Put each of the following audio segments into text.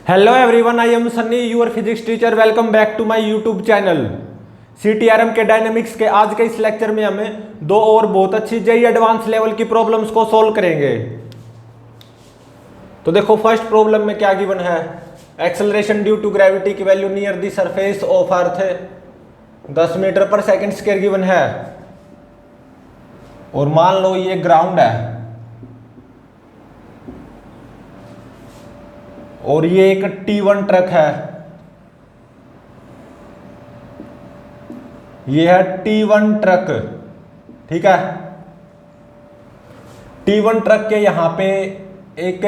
Hello everyone, I am Sunny, your physics teacher. Welcome back to my YouTube channel. CTRM के dynamics के आज के इस लेक्चर में हमें दो और बहुत अच्छी जेईई एडवांस लेवल की प्रॉब्लम्स को सोल्व करेंगे। तो देखो, फर्स्ट प्रॉब्लम में क्या गिवन है। एक्सेलरेशन ड्यू टू ग्रेविटी की value near the surface of earth 10 metre पर सेकंड स्क्वायर गिवन है, और मान लो ये ग्राउंड है और ये एक T1 ट्रक है। ये है T1 ट्रक, ठीक है। T1 ट्रक के यहां पे एक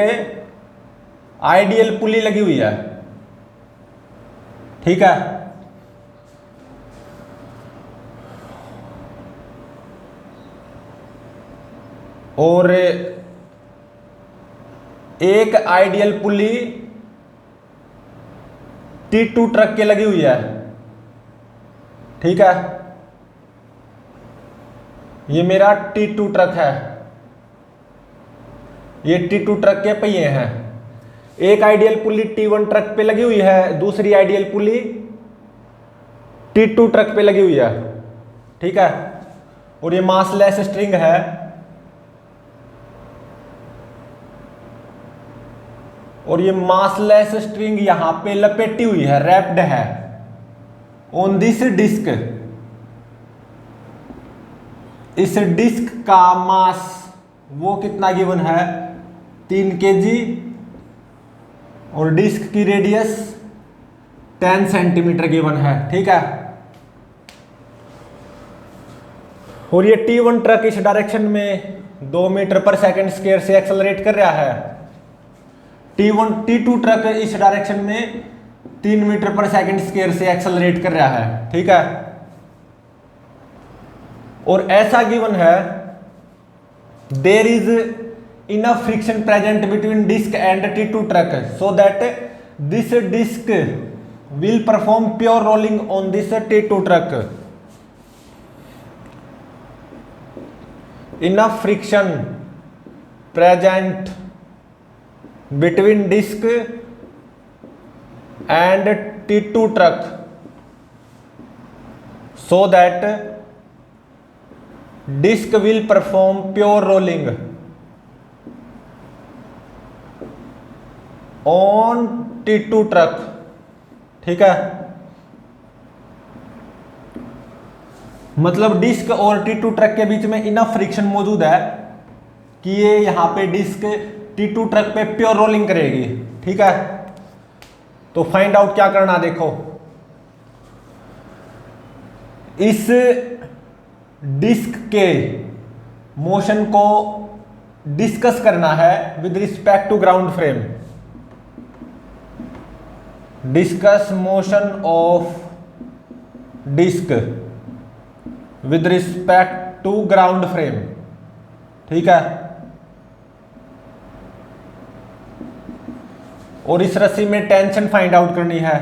आइडियल पुली लगी हुई है, ठीक है। और एक आइडियल पुली T2 ट्रक के लगी हुई है, ठीक है। ये मेरा T2 ट्रक है, ये T2 ट्रक के पहिए हैं। एक आइडियल पुली T1 ट्रक पे लगी हुई है, दूसरी आइडियल पुली T2 ट्रक पे लगी हुई है, ठीक है। और ये मासलेस स्ट्रिंग है, और ये मासलेस स्ट्रिंग यहां पे लपेटी हुई है, रैप्ड है ऑन दिस डिस्क। इस डिस्क का मास वो कितना गिवन है, 3 kg, और डिस्क की रेडियस 10 सेंटीमीटर गिवन है, ठीक है। और ये T1 ट्रक इस डायरेक्शन में 2 मीटर पर सेकंड स्क्वायर से एक्सेलरेट कर रहा है। T2 ट्रक इस डायरेक्शन में 3 मीटर पर सेकंड स्क्वायर से एक्सेलरेट कर रहा है, ठीक है। और ऐसा गिवन है, there is enough friction present between disc and T2 truck so that this disc will perform pure rolling on this T2 truck. Enough friction present between disk and T2 truck so that disk will perform pure rolling on T2 truck, ठीक है। मतलब disc और T2 truck के बीच में enough friction मौजूद है कि ये यहां पे डिस्क T2 ट्रक पे प्योर रोलिंग करेगी, ठीक है। तो फाइंड आउट क्या करना, देखो, इस डिस्क के मोशन को डिस्कस करना है with respect to ground frame. Discuss motion of disc with respect to ground frame, ठीक है। और इस रस्सी में टेंशन फाइंड आउट करनी है,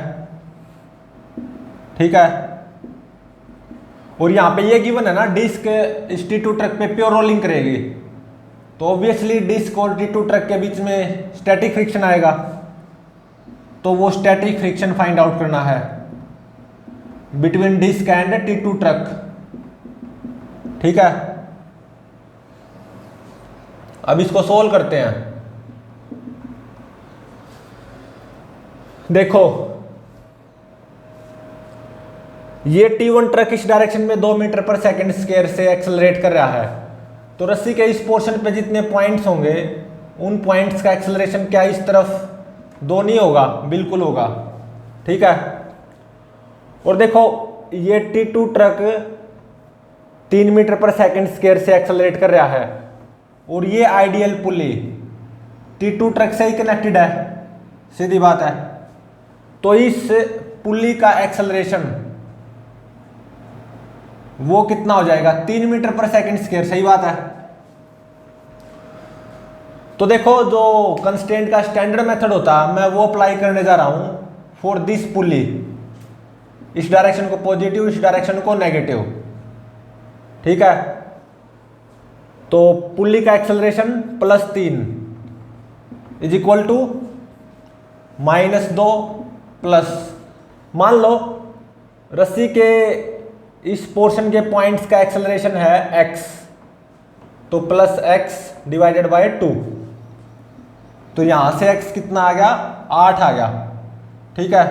ठीक है। और यहां पे ये गिवन है ना, डिस्क इस T2 ट्रक पे प्योर रोलिंग करेगी, तो ऑब्वियसली डिस्क और T2 ट्रक के बीच में स्टैटिक फ्रिक्शन आएगा, तो वो स्टैटिक फ्रिक्शन फाइंड आउट करना है between disc and T2 truck, ठीक है। अब इसको सोल्व करते हैं। देखो, ये T1 ट्रक इस डायरेक्शन में 2 मीटर पर सेकंड स्क्वायर से एक्सेलरेट कर रहा है, तो रस्सी के इस पोर्शन पे जितने पॉइंट्स होंगे उन पॉइंट्स का एक्सेलरेशन क्या इस तरफ 2 नहीं होगा, बिल्कुल होगा, ठीक है। और देखो, ये T2 ट्रक 3 मीटर पर सेकंड स्क्वायर से एक्सेलरेट कर रहा है, और ये आइडियल पुली T2 ट्रक से ही कनेक्टेड है, सीधी बात है। तो इस पुली का एक्सेलरेशन वो कितना हो जाएगा, 3 मीटर पर सेकंड स्क्वायर, सही बात है। तो देखो, जो कंस्ट्रेंट का स्टैंडर्ड मेथड होता है मैं वो अप्लाई करने जा रहा हूं फॉर दिस पुली। इस डायरेक्शन को पॉजिटिव, इस डायरेक्शन को नेगेटिव, ठीक है। तो पुली का acceleration +3 is equal to -2 plus, मान लो रस्सी के इस पोर्शन के पॉइंट्स का एक्सेलरेशन है x, तो प्लस x डिवाइडेड बाय 2। तो यहां से x कितना आ गया, 8 आ गया, ठीक है,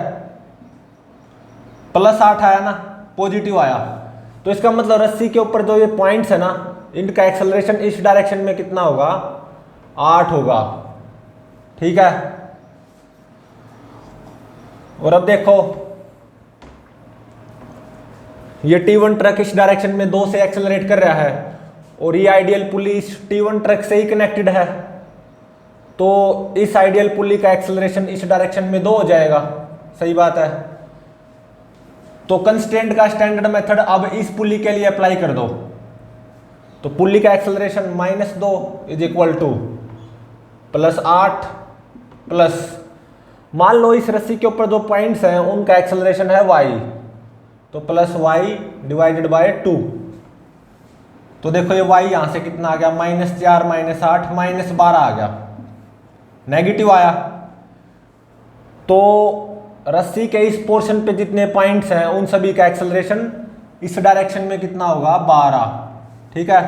प्लस 8 आया ना, पॉजिटिव आया। तो इसका मतलब रस्सी के ऊपर जो ये पॉइंट्स है ना, इनका एक्सेलरेशन इस डायरेक्शन में कितना होगा, 8 होगा, ठीक है। और अब देखो ये T1 ट्रक इस डायरेक्शन में 2 से एक्सेलरेट कर रहा है और ये आइडियल पुली इस T1 ट्रक से ही कनेक्टेड है, तो इस आइडियल पुली का एक्सेलरेशन इस डायरेक्शन में 2 हो जाएगा, सही बात है। तो कंस्ट्रेंट का स्टैंडर्ड मेथड अब इस पुली के लिए अप्लाई कर दो। तो पुली का acceleration -2 is equal to +8 plus, मान लो इस रस्सी के ऊपर जो पॉइंट्स हैं उनका एक्सेलरेशन है y, तो प्लस y डिवाइडेड बाय 2। तो देखो ये y यहां से कितना आ गया, -4 -8 -12 आ गया, नेगेटिव आया। तो रस्सी के इस पोर्शन पे जितने पॉइंट्स हैं उन सभी का एक्सेलरेशन इस डायरेक्शन में कितना होगा, 12, ठीक है।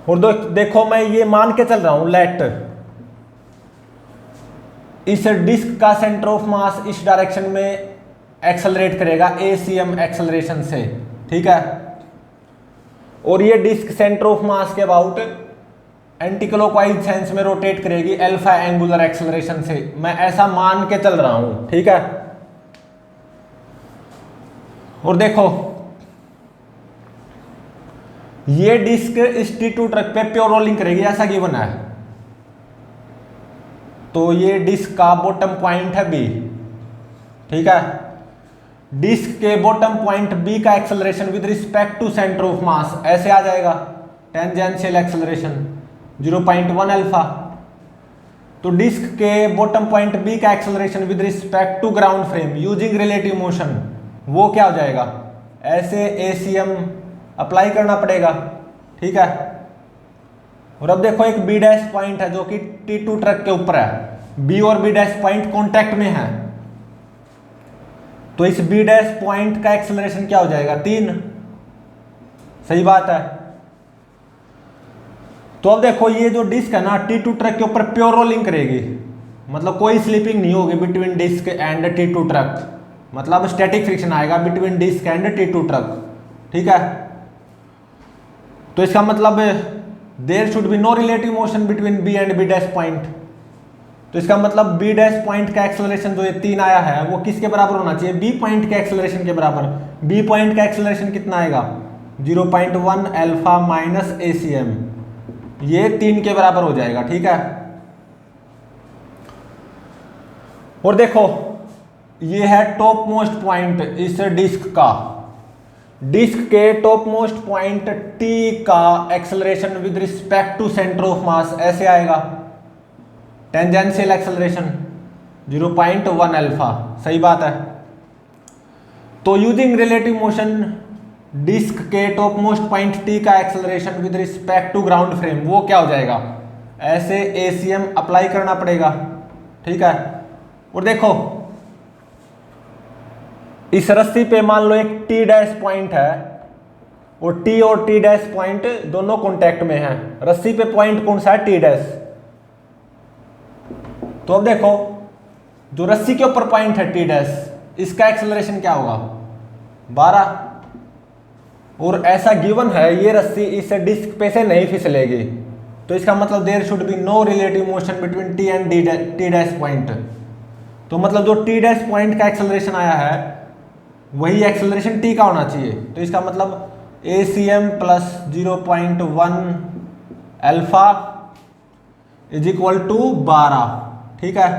और देखो मैं ये मान के चल रहा हूं लेट इस डिस्क का सेंटर ऑफ मास इस डायरेक्शन में एक्सेलरेट करेगा ACM एक्सेलरेशन से, ठीक है। और ये डिस्क सेंटर ऑफ मास के अबाउट एंटी क्लॉकवाइज सेंस में रोटेट करेगी अल्फा एंगुलर एक्सेलरेशन से, मैं ऐसा मान के चल रहा हूं, ठीक है। और देखो ये डिस्क इस T2 ट्रक पे प्योर रोलिंग करेगी, ऐसा गिवन है। तो ये डिस्क का बॉटम पॉइंट है B, ठीक है। डिस्क के बॉटम पॉइंट B का acceleration with respect to centre of mass ऐसे आ जाएगा, टेंजेंशियल एक्सेलरेशन 0.1 अल्फा। तो डिस्क के बॉटम पॉइंट B का acceleration with respect to ground frame using relative motion, वो क्या हो जाएगा, ऐसे ACM अप्लाई करना पड़ेगा, ठीक है। और अब देखो एक B डैश पॉइंट है जो कि T2 ट्रक के ऊपर है, B और B डैश पॉइंट कॉन्टैक्ट में है, तो इस B डैश पॉइंट का एक्सेलरेशन क्या हो जाएगा, 3, सही बात है। तो अब देखो ये जो डिस्क है ना T2 ट्रक के ऊपर प्योर रोलिंग करेगी, मतलब कोई स्लिपिंग नहीं होगी between disc and T2 truck, मतलब स्टैटिक फ्रिक्शन आएगा between disc and T2 truck, ठीक है। तो इसका मतलब there should be no relative motion between B and B dash point. तो इसका मतलब B डैश पॉइंट का एक्सेलरेशन जो ये 3 आया है वो किसके बराबर होना चाहिए, B पॉइंट के एक्सेलरेशन के बराबर। B पॉइंट का एक्सेलरेशन कितना आएगा, 0.1 अल्फा माइनस ACM, ये 3 के बराबर हो जाएगा, ठीक है। और देखो ये है टॉप मोस्ट पॉइंट इस डिस्क का, डिस्क के टॉप मोस्ट पॉइंट T का acceleration with respect to centre of mass ऐसे आएगा, टेंजेंशियल एक्सेलरेशन 0.1 अल्फा, सही बात है। तो यूजिंग रिलेटिव मोशन डिस्क के टॉप मोस्ट पॉइंट T का acceleration with respect to ground frame वो क्या हो जाएगा, ऐसे ACM अप्लाई करना पड़ेगा, ठीक है। और देखो इस रस्सी पे मान लो एक T डैश पॉइंट है और T डैश पॉइंट दोनों कॉन्टैक्ट में है, रस्सी पे पॉइंट कौन सा है, T डैश। तो अब देखो जो रस्सी के ऊपर पॉइंट है T डैश, इसका एक्सेलरेशन क्या होगा, 12। और ऐसा गिवन है ये रस्सी इस डिस्क पे से नहीं फिसलेगी, तो इसका मतलब there should be no relative motion between T and T dash point. तो मतलब जो T डैश पॉइंट का एक्सेलरेशन आया है वही एक्सेलरेशन T का होना चाहिए। तो इसका मतलब ACM plus 0.1 alpha is equal to 12, ठीक है।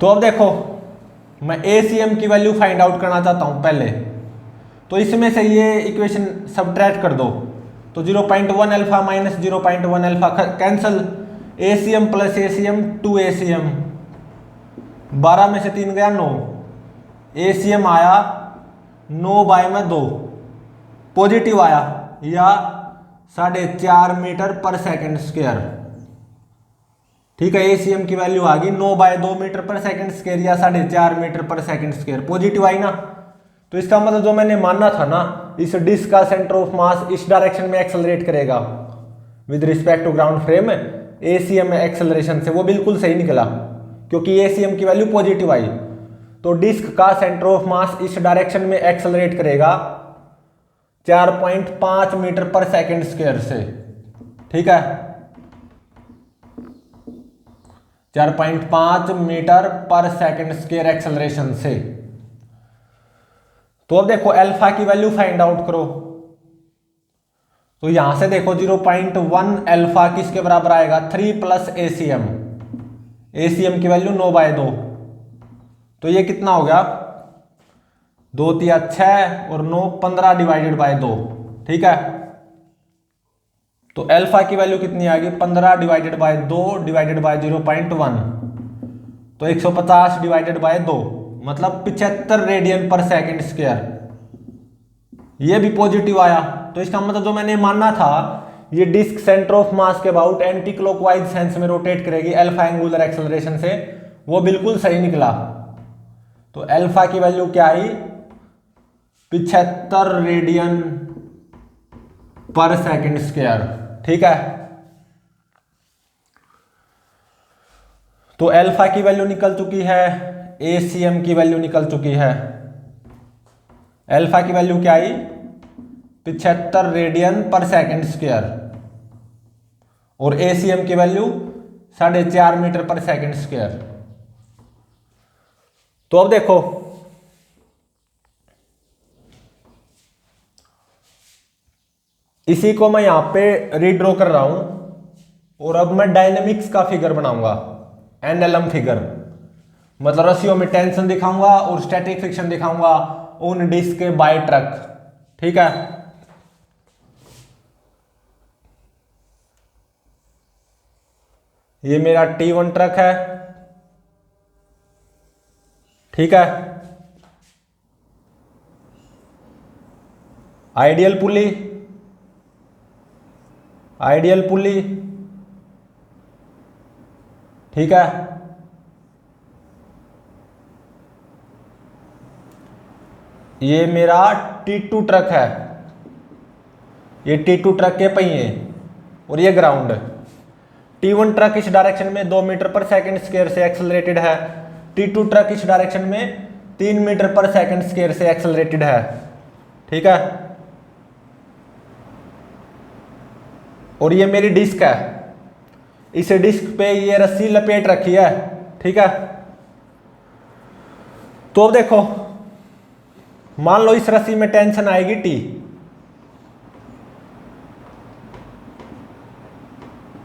तो अब देखो मैं ACM की वैल्यू फाइंड आउट करना चाहता हूं पहले, तो इसमें से ये इक्वेशन सब्ट्रैक्ट कर दो, तो 0.1 alpha minus 0.1 alpha cancel, ACM plus ACM 2 ACM, 12 में से 3 गया 9, ACM आया 9 बाय में 2, पॉजिटिव आया या 4.5 मीटर पर सेकंड स्क्वायर। ठीक है, एसीएम की वैल्यू आ गई 9/2 मीटर पर सेकंड स्क्वायर या 4.5 मीटर पर सेकंड स्क्वायर, पॉजिटिव आई ना। तो इसका मतलब जो मैंने मानना था ना, इस डिस्क का सेंटर ऑफ मास इस डायरेक्शन में एक्सेलरेट करेगा with respect to ground frame ACM acceleration से, वो बिल्कुल सही निकला क्योंकि एसीएम की वैल्यू पॉजिटिव आई। तो डिस्क का सेंटर ऑफ मास इस डायरेक्शन में एक्सेलरेट करेगा 4.5 मीटर पर सेकंड स्क्वायर से। ठीक है, 4.5 मीटर पर सेकंड स्क्वायर एक्सेलरेशन से। तो अब देखो अल्फा की वैल्यू फाइंड आउट करो। तो यहां से देखो 0.1 अल्फा किसके बराबर आएगा, 3 प्लस एसीएम। एसीएम की वैल्यू 9/2, तो ये कितना हो गया, 2 3 6 और 9 15 डिवाइडेड बाय 2। ठीक है, तो अल्फा की वैल्यू कितनी आ गई, 15 डिवाइडेड बाय 2 डिवाइडेड बाय 0.1, तो 150 डिवाइडेड बाय 2 मतलब 75 रेडियन पर सेकंड स्क्वायर। ये भी पॉजिटिव आया, तो इसका मतलब जो मैंने मानना था ये डिस्क सेंटर ऑफ मास के अबाउट एंटी क्लॉकवाइज सेंस में रोटेट करेगी अल्फा एंगुलर एक्सेलरेशन से, वो बिल्कुल सही निकला। तो अल्फा की वैल्यू क्या आई, 75 रेडियन पर सेकंड स्क्वायर। ठीक है, तो अल्फा की वैल्यू निकल चुकी है, एसीएम की वैल्यू निकल चुकी है। अल्फा की वैल्यू क्या आई, 75 रेडियन पर सेकंड स्क्वायर और एसीएम की वैल्यू 4.5 मीटर पर सेकंड स्क्वायर। तो अब देखो इसी को मैं यहां पे रीड्रॉ कर रहा हूं और अब मैं डायनेमिक्स का फिगर बनाऊंगा, एनएलएम फिगर, मतलब रस्सियों में टेंशन दिखाऊंगा और स्टैटिक फ्रिक्शन दिखाऊंगा उन डिस्क के बाय ट्रक। ठीक है, ये मेरा T1 ट्रक है। ठीक है, आइडियल पुली, आइडियल पुली। ठीक है, ये मेरा T2 ट्रक है, ये T2 ट्रक के पहिए और ये ग्राउंड। T1 ट्रक इस डायरेक्शन में 2 मीटर पर सेकंड स्क्वायर से एक्सेलरेटेड है, T2 ट्रक इस डायरेक्शन में 3 मीटर पर सेकंड स्क्वायर से एक्सेलरेटेड है। ठीक है, और ये मेरी डिस्क है, इस डिस्क पे ये रस्सी लपेट रखी है। ठीक है, तो अब देखो मान लो इस रस्सी में टेंशन आएगी T,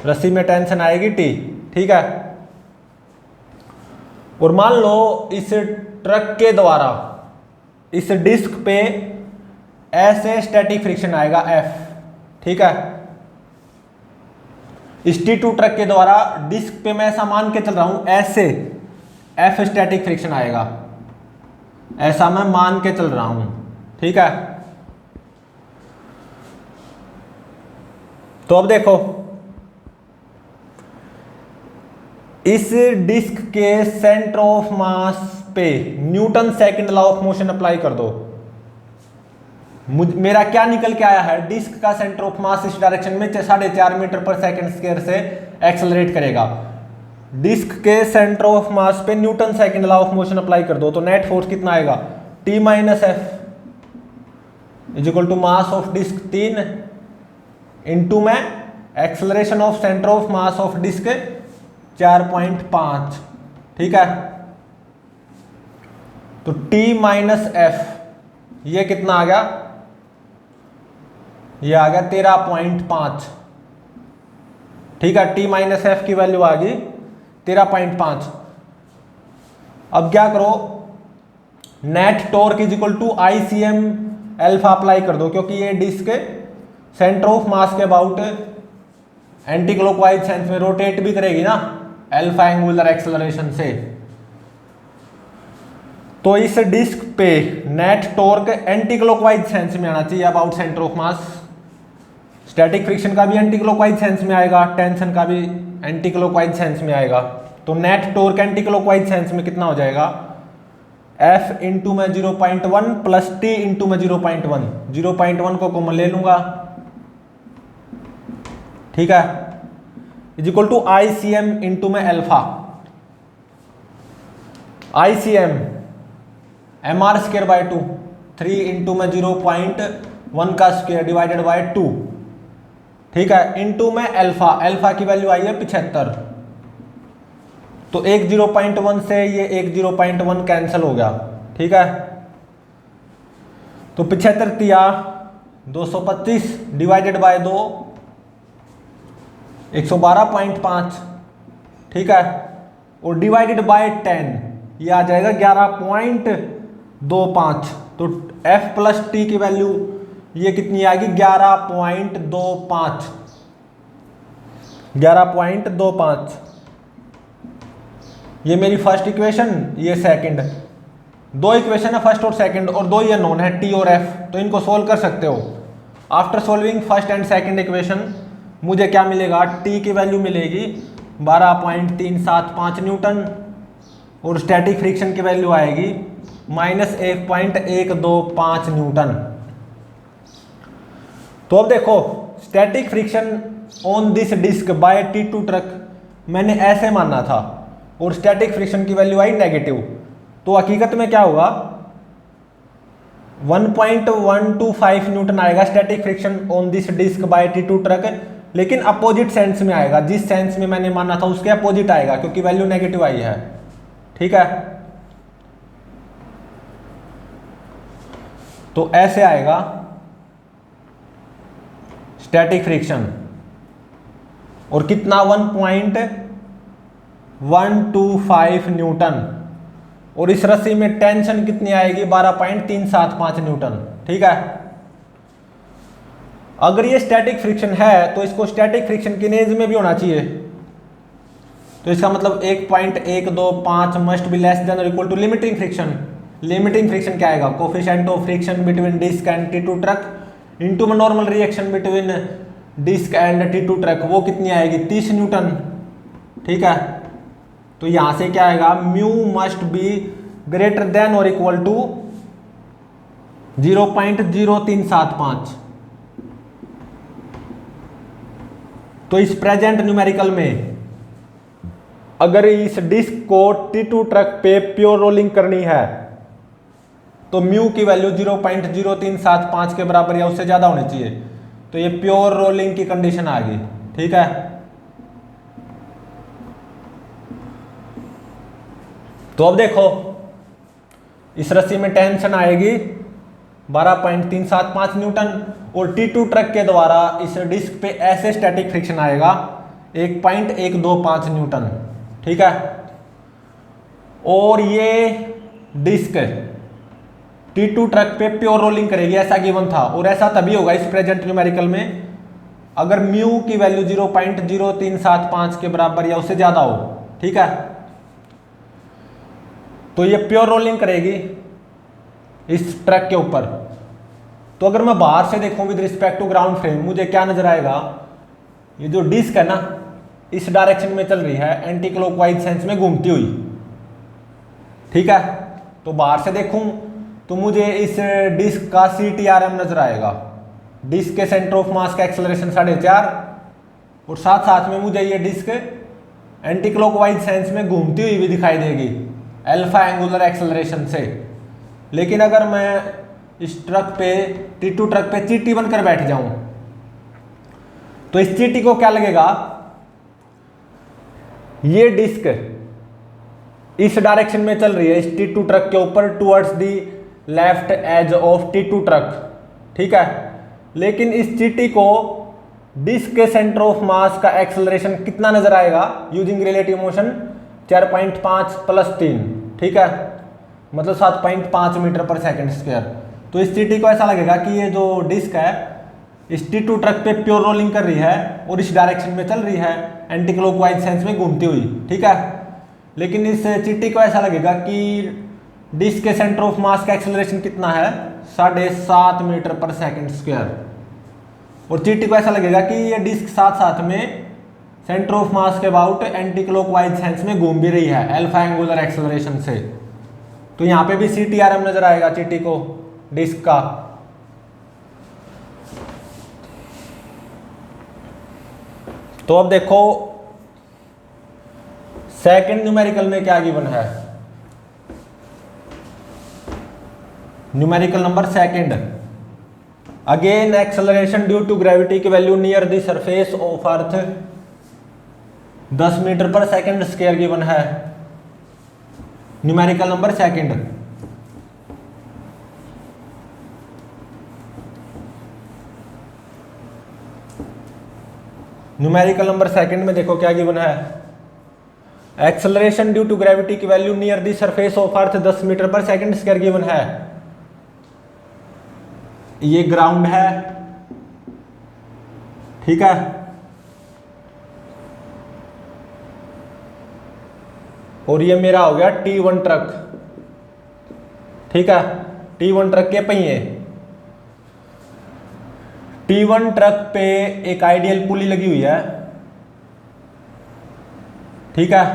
रस्सी में टेंशन आएगी T। ठीक है, और मान लो इस ट्रक के द्वारा इस डिस्क पे ऐसे स्टैटिक फ्रिक्शन आएगा F। ठीक है, इस T2 ट्रक के द्वारा डिस्क पे मैं ऐसा मान के चल रहा हूं ऐसे F स्टैटिक फ्रिक्शन आएगा, ऐसा मैं मान के चल रहा हूं। ठीक है, तो अब देखो इस डिस्क के सेंटर ऑफ मास पे Newton second law of motion apply कर दो। मेरा क्या निकल के आया है, डिस्क का सेंटर ऑफ मास इस डायरेक्शन में 4.5 मीटर पर सेकंड स्क्वायर से एक्सेलरेट करेगा। डिस्क के सेंटर ऑफ मास पे Newton second law of motion apply कर दो, तो नेट फोर्स कितना आएगा, T minus F is equal to mass of disc 3 into में acceleration of centre of mass of disc 4.5। ठीक है, तो T माइनस एफ ये कितना आ गया, ये आ गया 13.5। ठीक है, T माइनस एफ की वैल्यू आ गई 13.5। अब क्या करो, net torque is equal to ICM alpha apply कर दो, क्योंकि ये डिस्क सेंटर ऑफ मास के अबाउट एंटी क्लॉकवाइज सेंस में रोटेट भी करेगी ना अल्फा एंगुलर एक्सेलरेशन से। तो इस डिस्क पे net torque anti clockwise sense में आना चाहिए about centre of mass. Static friction का भी एंटी क्लॉकवाइज सेंस में आएगा, टेंशन का भी एंटी क्लॉकवाइज सेंस में आएगा। तो net torque anti clockwise sense में कितना हो जाएगा, F इंटू में 0.1 प्लस T इंटू में 0.1, 0.1 को कॉमन ले लूंगा, ठीक है, is equal to ICM into में alpha. ICM MR square by 2, 3 into में 0.1 का स्क्वायर डिवाइडेड बाय 2, ठीक है, इंटू में अल्फा। अल्फा की वैल्यू आई है 75। तो एक 0.1 से ये एक 0.1 कैंसिल हो गया, ठीक है। तो 75 तिया 225 डिवाइडेड बाय 2 112.5, ठीक है, और डिवाइडेड बाय 10 ये आ जाएगा 11.25। तो F प्लस टी की वैल्यू ये कितनी आएगी, 11.25, 11.25। ये मेरी फर्स्ट इक्वेशन, ये सेकंड। दो इक्वेशन है फर्स्ट और सेकंड, और दो ये नोन है T और F, तो इनको सोल्व कर सकते हो। After solving first and second equation मुझे क्या मिलेगा, T की वैल्यू मिलेगी 12.375 न्यूटन, और स्टैटिक फ्रिक्शन की वैल्यू आएगी -1.125 न्यूटन। तो अब देखो, static friction on this disc by T2 truck मैंने ऐसे मानना था, और स्टैटिक फ्रिक्शन की वैल्यू आई नेगेटिव। तो हकीकत में क्या होगा, 1.125 न्यूटन आएगा static friction on this disc by T2 truck, लेकिन अपोजिट सेंस में आएगा, जिस सेंस में मैंने माना था उसके अपोजिट आएगा, क्योंकि वैल्यू नेगेटिव आई है, ठीक है। तो ऐसे आएगा स्टैटिक फ्रिक्शन, और कितना 1.125 न्यूटन, और इस रस्सी में टेंशन कितनी आएगी 12.375 न्यूटन, ठीक है। अगर ये स्टैटिक फ्रिक्शन है तो इसको स्टैटिक फ्रिक्शन किनेज में भी होना चाहिए। तो इसका मतलब 1.125 मस्ट बी लेस देन और equal to limiting friction. Limiting friction क्या आएगा, coefficient of friction between disc and T2 truck into में normal reaction between disc and T2 truck, वो कितनी आएगी 30 न्यूटन, ठीक है। तो यहां से क्या आएगा, mu must be greater than और इक्वल टू 0.0375। तो इस प्रेजेंट न्यूमेरिकल में अगर इस डिस्क को T2 ट्रक पे प्योर रोलिंग करनी है तो म्यू की वैल्यू 0.0375 के बराबर या उससे ज्यादा होनी चाहिए। तो ये प्योर रोलिंग की कंडीशन आ गई, ठीक है। तो अब देखो, इस रस्सी में टेंशन आएगी 12.375 न्यूटन, और T2 ट्रक के द्वारा इस डिस्क पे ऐसे स्टैटिक फ्रिक्शन आएगा 1.125 न्यूटन, ठीक है। और ये डिस्क T2 ट्रक पे प्योर रोलिंग करेगी, ऐसा गिवन था, और ऐसा तभी होगा इस प्रेजेंट न्यूमेरिकल में अगर म्यू की वैल्यू 0.0375 के बराबर या उससे ज्यादा हो, ठीक है। तो ये प्योर रोलिंग करेगी इस ट्रक के ऊपर। तो अगर मैं बाहर से देखूं with respect to ground frame, मुझे क्या नजर आएगा, ये जो डिस्क है ना इस डायरेक्शन में चल रही है, एंटी क्लॉकवाइज सेंस में घूमती हुई, ठीक है। तो बाहर से देखूं तो मुझे इस डिस्क का CTRM नजर आएगा, डिस्क के सेंटर ऑफ मास का एक्सेलरेशन 4.5, और साथ साथ में मुझे ये डिस्क एंटी क्लॉकवाइज सेंस में घूमती हुई भी दिखाई देगी अल्फा एंगुलर एक्सेलरेशन से। लेकिन अगर मैं इस ट्रक पे T2 ट्रक पे चीटी बनकर बैठ जाऊं तो इस चीटी को क्या लगेगा, ये डिस्क इस डायरेक्शन में चल रही है इस T2 ट्रक के ऊपर towards the left edge of T2 truck, ठीक है। लेकिन इस चीटी को डिस्क के सेंटर ऑफ मास का एक्सेलरेशन कितना नजर आएगा यूजिंग रिलेटिव मोशन, 4.5 + 3, ठीक है, मतलब 7.5 मीटर पर सेकंड स्क्वायर। तो इस चीटी को ऐसा लगेगा कि ये जो डिस्क है इस T2 ट्रक पे प्योर रोलिंग कर रही है और इस डायरेक्शन में चल रही है एंटी क्लॉकवाइज सेंस में घूमती हुई, ठीक है। लेकिन इस चीटी को ऐसा लगेगा कि डिस्क के सेंटर ऑफ मास का एक्सेलरेशन कितना है, 7.5 मीटर पर सेकंड स्क्वायर। और चीटी को ऐसा लगेगा कि ये डिस्क साथ साथ में सेंटर ऑफ मास के अबाउट एंटी क्लॉकवाइज सेंस में घूम भी रही है अल्फा एंगुलर एक्सेलरेशन से। तो यहाँ पे भी CTRM नजर आएगा चीटी को डिस्क का। तो अब देखो सेकंड न्यूमेरिकल में क्या गिवन है। Numerical number second, again acceleration due to gravity की value near the surface of earth 10 metre पर सेकंड स्क्वायर गिवन है। Numerical number second, numerical number second में देखो क्या गिवन है। एक्सेलरेशन ड्यू टू ग्रेविटी की value near the surface of earth 10 metre पर second square given है। ये ग्राउंड है, ठीक है। और ये मेरा हो गया T1 ट्रक, ठीक है। T1 ट्रक के पहिए, T1 ट्रक पे एक आइडियल पुली लगी हुई है, ठीक है।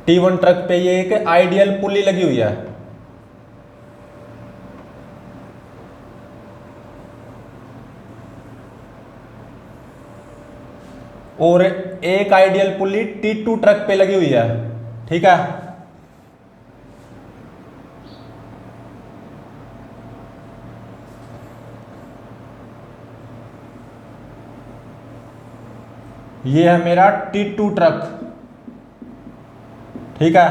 T1 ट्रक पे ये एक आइडियल पुली लगी हुई है। और एक आइडियल पुली T2 ट्रक पे लगी हुई है, ठीक है। ये है मेरा T2 ट्रक, ठीक है।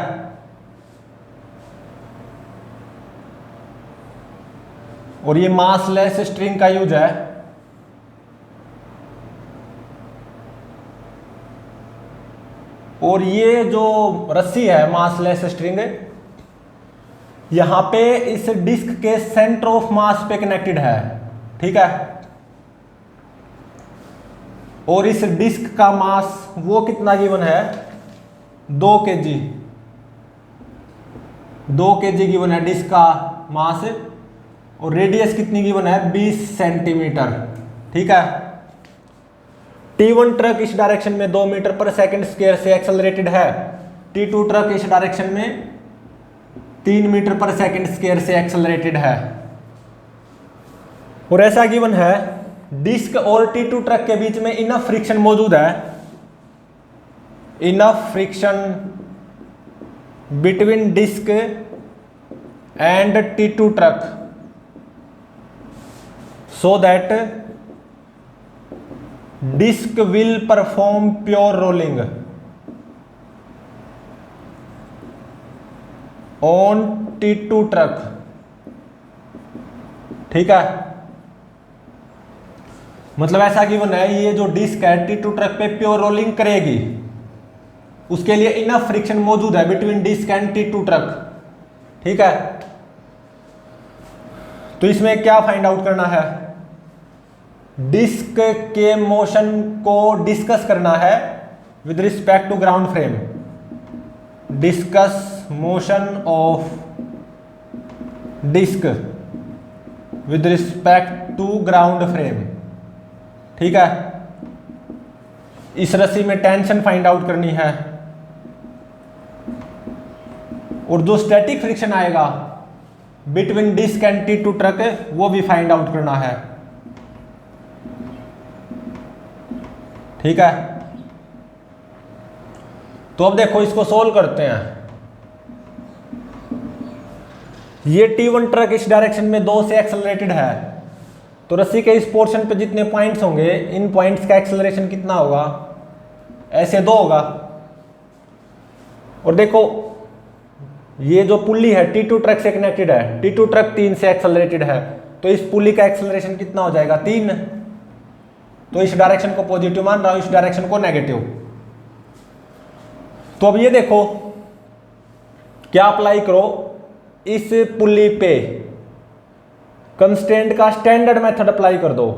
और ये मासलेस स्ट्रिंग का यूज है। और ये जो रस्सी है मासलेस स्ट्रिंग, यहां पे इस डिस्क के सेंटर ऑफ मास पे कनेक्टेड है, ठीक है। और इस डिस्क का मास वो कितना गिवन है, 2 kg। 2 kg गिवन है डिस्क का मास। और रेडियस कितनी गिवन है, 20 सेंटीमीटर, ठीक है। T1 ट्रक इस डायरेक्शन में 2 मीटर पर सेकंड स्क्वायर से एक्सेलरेटेड है। T2 ट्रक इस डायरेक्शन में 3 मीटर पर सेकंड स्क्वायर से एक्सेलरेटेड है। और ऐसा गिवन है डिस्क और T2 ट्रक के बीच में इनफ फ्रिक्शन मौजूद है, enough friction between disc and T2 truck so that disc will perform pure rolling on T2 truck, ठीक है। मतलब ऐसा गिवन है ये जो डिस्क है T2 ट्रक पे प्योर रोलिंग करेगी, उसके लिए इनफ फ्रिक्शन मौजूद है between disc and T2 truck, ठीक है। तो इसमें क्या फाइंड आउट करना है, डिस्क के मोशन को डिस्कस करना है with respect to ground frame. Discuss motion of disc with respect to ground frame, ठीक है। इस रस्सी में टेंशन फाइंड आउट करनी है। और जो स्टैटिक फ्रिक्शन आएगा between disc and T2 truck वो भी फाइंड आउट करना है, ठीक है। तो अब देखो इसको सोल्व करते हैं। ये T1 ट्रक इस डायरेक्शन में 2 से एक्सेलरेटेड है, तो रस्सी के इस पोर्शन पे जितने पॉइंट्स होंगे इन पॉइंट्स का एक्सेलरेशन कितना होगा, ऐसे 2 होगा। और देखो ये जो पुल्ली है T2 ट्रक से कनेक्टेड है, T2 ट्रक 3 से एक्सेलरेटेड है, तो इस पुल्ली का एक्सेलरेशन कितना हो जाएगा, 3। तो इस डायरेक्शन को पॉजिटिव मान रहा हूं, इस डायरेक्शन को नेगेटिव। तो अब ये देखो क्या अप्लाई करो, इस पुल्ली पे कंस्टेंट का स्टैंडर्ड मेथड अप्लाई कर दो।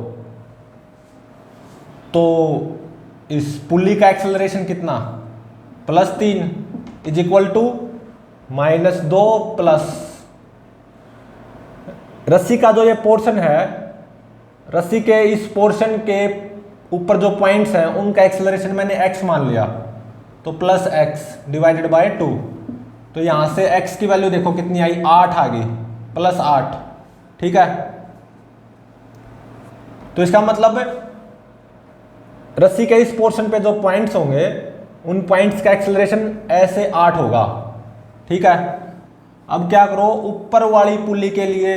तो इस पुल्ली का एक्सेलरेशन कितना, +3, इज इक्वल टू -2 प्लस रस्सी का जो ये पोर्शन है, रस्सी के इस पोर्शन के ऊपर जो पॉइंट्स हैं उनका एक्सेलरेशन मैंने x मान लिया, तो प्लस एक्स डिवाइडेड बाय 2। तो यहां से x की वैल्यू देखो कितनी आई, 8 आ गई, +8। ठीक है, तो इसका मतलब रस्सी के इस पोर्शन पे जो पॉइंट्स होंगे उन पॉइंट्स का एक्सेलरेशन ऐसे 8 होगा। ठीक है, अब क्या करो, ऊपर वाली पुली के लिए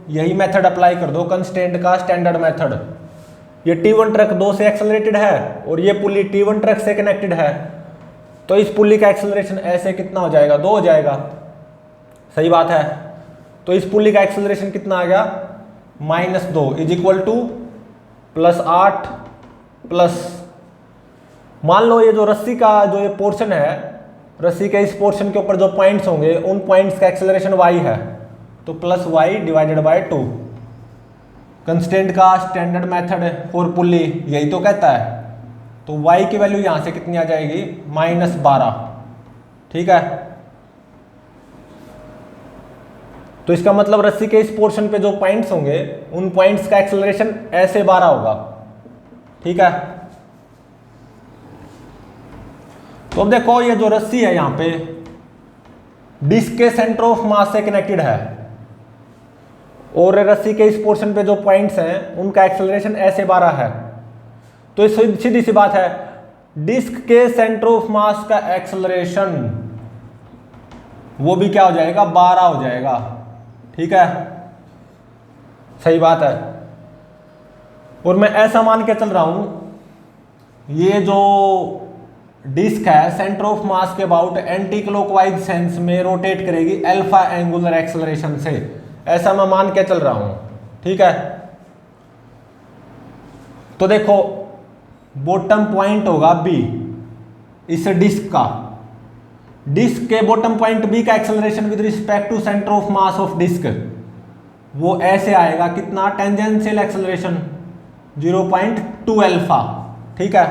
यही मेथड अप्लाई कर दो, कंस्ट्रेंट का स्टैंडर्ड मेथड। ये T1 ट्रक 2 से एक्सेलरेटेड है और ये पुली T1 ट्रक से कनेक्टेड है, तो इस पुली का एक्सेलरेशन ऐसे कितना हो जाएगा, 2 हो जाएगा। सही बात है, तो इस पुली का एक्सेलरेशन कितना आ गया, -2 इज इक्वल टू +8 प्लस, मान लो ये जो रस्सी का जो ये पोर्शन है, रस्सी के इस पोर्शन के ऊपर जो पॉइंट्स होंगे उन पॉइंट्स का एक्सेलरेशन y है, तो +y डिवाइडेड बाय 2। कंस्टेंट का स्टैंडर्ड मेथड फॉर पुली यही तो कहता है, तो y की वैल्यू यहां से कितनी आ जाएगी, -12। ठीक है, तो इसका मतलब रस्सी के इस पोर्शन पे जो पॉइंट्स होंगे उन पॉइंट्स का एक्सेलरेशन ऐसे 12 होगा। ठीक है, तो अब देखो ये जो रस्सी है यहां पे डिस्क के सेंटर ऑफ मास से कनेक्टेड है और रस्सी के इस पोर्शन पे जो पॉइंट्स हैं उनका एक्सेलरेशन ऐसे 12 है, तो सीधी सी बात है, डिस्क के सेंटर ऑफ मास का एक्सेलरेशन वो भी क्या हो जाएगा, 12 हो जाएगा। ठीक है, सही बात है, और मैं ऐसा मान के चल रहा हूं, ये जो डिस्क है सेंटर ऑफ मास के अबाउट एंटी क्लॉकवाइज सेंस में रोटेट करेगी अल्फा एंगुलर एक्सेलरेशन से, ऐसा मैं मान के चल रहा हूं। ठीक है, तो देखो बॉटम पॉइंट होगा B इस डिस्क का, डिस्क के बॉटम पॉइंट B का acceleration with respect to centre of mass of disc वो ऐसे आएगा, कितना, टेंजेंशियल एक्सेलरेशन 0.2 अल्फा। ठीक है,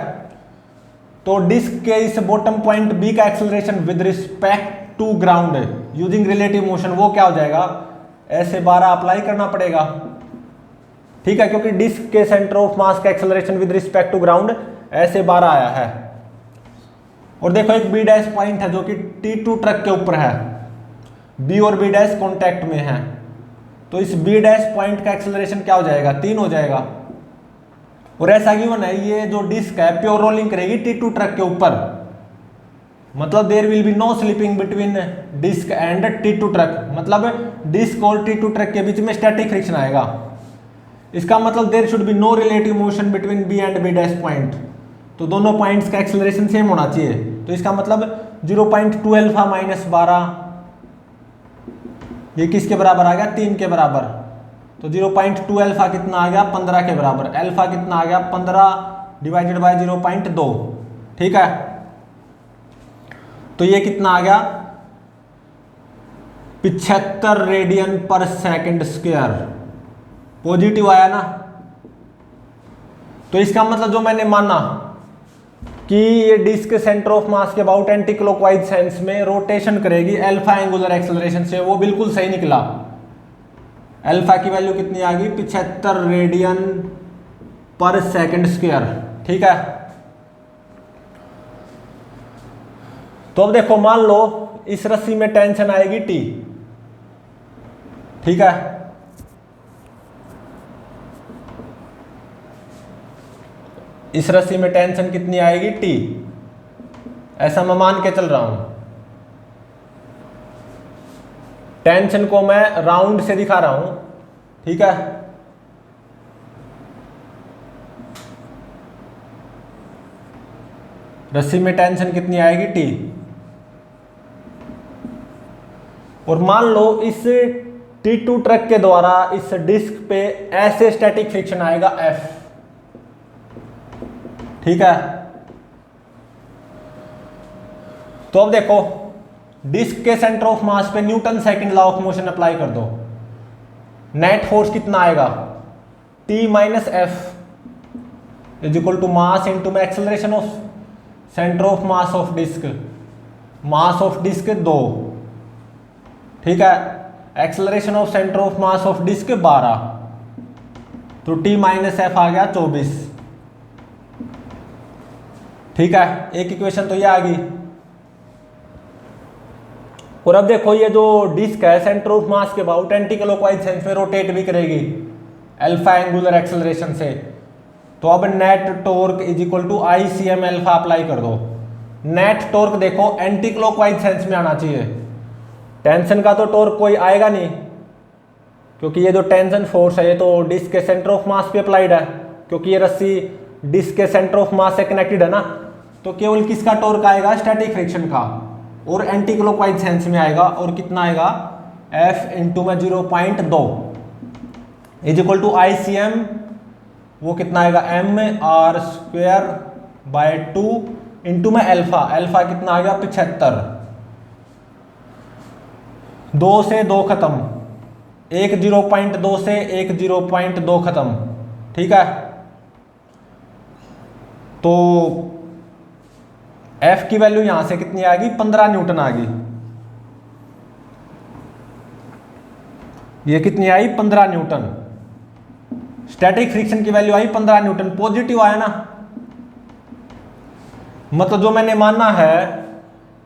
तो डिस्क के इस बॉटम पॉइंट B का acceleration with respect to ground using relative motion वो क्या हो जाएगा, ऐसे 12 अप्लाई करना पड़ेगा। ठीक है, क्योंकि डिस्क के सेंटर ऑफ मास का acceleration with respect to ground ऐसे 12 आया है। और देखो एक B' पॉइंट है जो कि T2 ट्रक के ऊपर है, B और B' कॉन्टैक्ट में है, तो इस B' पॉइंट का एक्सेलरेशन क्या हो जाएगा, 3 हो जाएगा। और ऐसा गिवन है, ये जो डिस्क है प्योर रोलिंग करेगी T2 ट्रक के ऊपर, मतलब there will be no slipping between disc and T2 truck, मतलब डिस्क और T2 ट्रक के बीच में स्टैटिक फ्रिक्शन आएगा। इसका मतलब there should be no relative motion between B and B' point, तो दोनों पॉइंट्स का एक्सेलरेशन सेम होना चाहिए। तो इसका मतलब 0.2 अल्फा -12 ये किसके बराबर आ गया, 3 के बराबर, तो 0.2 अल्फा कितना आ गया, 15 के बराबर, अल्फा कितना आ गया, 15 डिवाइडेड बाय 0.2। ठीक है, तो ये कितना आ गया, 75 रेडियन पर सेकंड स्क्वायर, पॉजिटिव आया ना। तो इसका मतलब जो मैंने माना कि ये डिस्क सेंटर ऑफ मास के अबाउट एंटी क्लॉकवाइज सेंस में रोटेशन करेगी अल्फा एंगुलर एक्सेलरेशन से, वो बिल्कुल सही निकला। अल्फा की वैल्यू कितनी आ गई, 75 रेडियन पर सेकंड स्क्वायर। ठीक है, तो अब देखो मान लो इस रस्सी में टेंशन आएगी T। ठीक है, इस रस्सी में टेंशन कितनी आएगी, T, ऐसा मैं मान के चल रहा हूं। टेंशन को मैं राउंड से दिखा रहा हूं। ठीक है, रस्सी में टेंशन कितनी आएगी, T, और मान लो इस T2 ट्रक के द्वारा इस डिस्क पे ऐसे स्टैटिक फ्रिक्शन आएगा F। ठीक है, तो अब देखो डिस्क के सेंटर ऑफ मास पे Newton second law of motion apply कर दो, नेट फोर्स कितना आएगा, T minus F is equal to mass into में acceleration of centre of mass of disc mass of disc 2, ठीक है। Acceleration of centre of mass of disc 12, तो t minus F आ गया 24, ठीक है। एक इक्वेशन तो ये आ गई। और अब देखो ये जो डिस्क है सेंटर ऑफ मास के अबाउट एंटी क्लॉकवाइज सेंस में रोटेट भी करेगी अल्फा एंगुलर एक्सेलरेशन से। तो अब net torque is equal to I C M alpha apply कर दो। नेट टॉर्क देखो एंटी क्लॉकवाइज सेंस में आना चाहिए। टेंशन का तो टॉर्क कोई आएगा नहीं, क्योंकि ये जो टेंशन फोर्स है ये तो डिस्क के सेंटर ऑफ मास पे अप्लाइड है, क्योंकि ये रस्सी डिस्क के सेंटर ऑफ मास से कनेक्टेड है ना। तो केवल किसका टॉर्क आएगा, स्टैटिक फ्रिक्शन का, और एंटी क्लॉकवाइज सेंस में आएगा। और कितना आएगा, F इंटू में 0.2 is equal to I C M, वो कितना आएगा m r square by 2 into में अल्फा, अल्फा कितना आ गया 75, 2 से 2 खत्म, एक 0.2 से एक 0.2 खत्म, ठीक है। तो F की वैल्यू यहां से कितनी आ गई, 15 न्यूटन आ गई। ये कितनी आई, 15 न्यूटन। स्टैटिक फ्रिक्शन की वैल्यू आई 15 न्यूटन, पॉजिटिव आया ना। मतलब जो मैंने माना है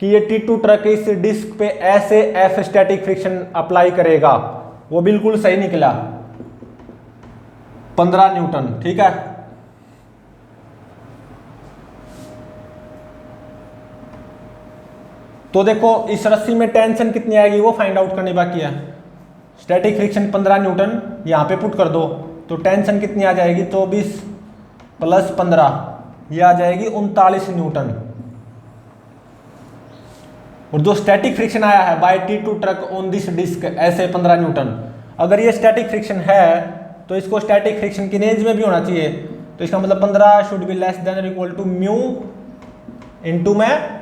कि ये T2 ट्रक इस डिस्क पे ऐसे F स्टैटिक फ्रिक्शन अप्लाई करेगा, वो बिल्कुल सही निकला, 15 न्यूटन, ठीक है। तो देखो इस रस्सी में टेंशन कितनी आएगी वो फाइंड आउट करनी बाकी है। स्टैटिक फ्रिक्शन 15 न्यूटन यहाँ पे पुट कर दो, तो टेंशन कितनी आ जाएगी, 24 प्लस 15, ये आ जाएगी 39 न्यूटन। और जो स्टैटिक फ्रिक्शन आया है by T2 truck on this disc ऐसे 15 न्यूटन, अगर ये स्टैटिक फ्रिक्शन है तो इसको स्टैटिक फ्रिक्शन की रेंज में भी होना चाहिए। तो इसका मतलब 15 शुड बी लेस देन और इक्वल टू म्यू इंटू में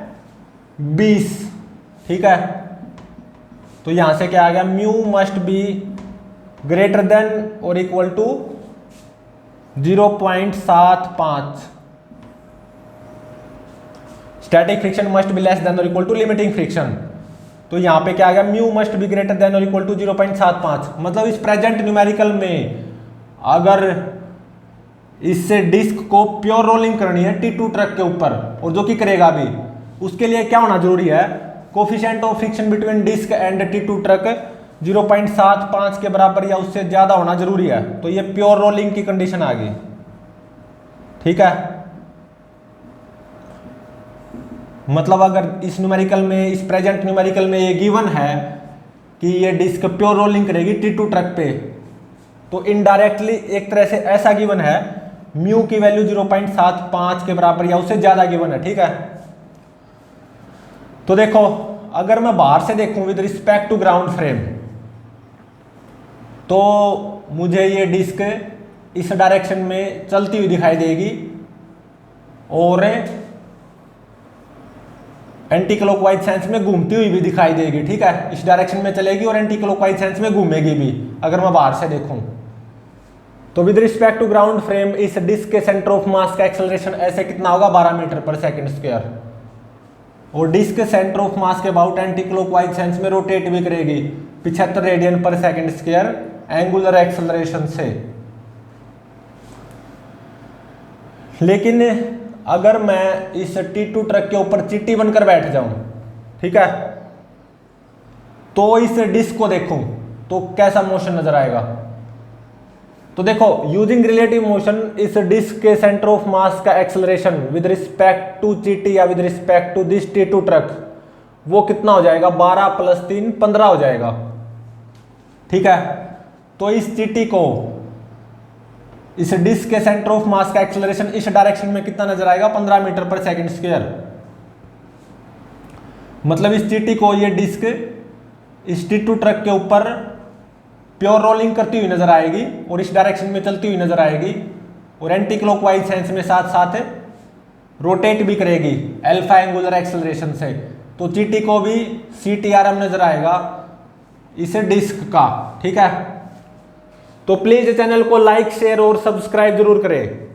20, ठीक है। तो यहां से क्या आ गया, mu must be greater than और equal to 0.75, static friction must be less than और इक्वल टू लिमिटिंग फ्रिक्शन। तो यहां पे क्या आ गया, mu must be greater than और इक्वल टू 0.75। मतलब इस प्रेजेंट न्यूमेरिकल में अगर इससे डिस्क को प्योर रोलिंग करनी है T2 ट्रक के ऊपर, और जो कि करेगा भी, उसके लिए क्या होना जरूरी है, coefficient of friction between disc and T2 truck 0.75 के बराबर या उससे ज्यादा होना जरूरी है। तो ये प्योर रोलिंग की कंडीशन आ गई, ठीक है। मतलब अगर इस न्यूमेरिकल में, इस प्रेजेंट न्यूमेरिकल में ये गिवन है कि ये डिस्क प्योर रोलिंग करेगी T2 ट्रक पे, तो इनडायरेक्टली एक तरह से ऐसा गिवन है, म्यू की वैल्यू 0.75 के बराबर या उससे ज्यादा गिवन है, ठीक है। तो देखो अगर मैं बाहर से देखूं with respect to ground frame, तो मुझे ये डिस्क इस डायरेक्शन में चलती हुई दिखाई देगी और एंटी क्लॉकवाइज सेंस में घूमती हुई भी दिखाई देगी, ठीक है। इस डायरेक्शन में चलेगी और एंटी क्लॉकवाइज सेंस में घूमेगी भी, अगर मैं बाहर से देखूं। तो with respect to ground frame इस डिस्क के सेंटर ऑफ मास का एक्सेलरेशन ऐसे कितना होगा, 12 मीटर पर सेकंड स्क्वायर। और डिस्क के सेंटर ऑफ मास के अबाउट एंटी क्लॉकवाइज सेंस में रोटेट भी करेगी 75 रेडियन पर सेकंड स्क्वायर एंगुलर एक्सेलरेशन से। लेकिन अगर मैं इस T2 ट्रक के ऊपर चींटी बनकर बैठ जाऊं, ठीक है, तो इस डिस्क को देखूं तो कैसा मोशन नजर आएगा। तो देखो यूजिंग रिलेटिव मोशन इस डिस्क के सेंटर ऑफ मास का एक्सेलरेशन विद रिस्पेक्ट टू चींटी या with respect to this T2 truck, वो कितना हो जाएगा, 12 प्लस 3 15 हो जाएगा, ठीक है। तो इस चींटी को, इस डिस्क के सेंटर ऑफ मास का एक्सेलरेशन इस डायरेक्शन में कितना नजर आएगा, 15 मीटर पर सेकंड स्क्वायर। मतलब इस चींटी को ये डिस्क इस T2 ट्रक के ऊपर प्योर रोलिंग करती हुई नजर आएगी और इस डायरेक्शन में चलती हुई नजर आएगी, और एंटी क्लॉकवाइज सेंस में साथ साथ रोटेट भी करेगी अल्फा एंगुलर एक्सेलरेशन से। तो चींटी को भी CTRM नजर आएगा इस डिस्क का, ठीक है। तो प्लीज चैनल को लाइक, शेयर और सब्सक्राइब जरूर करें।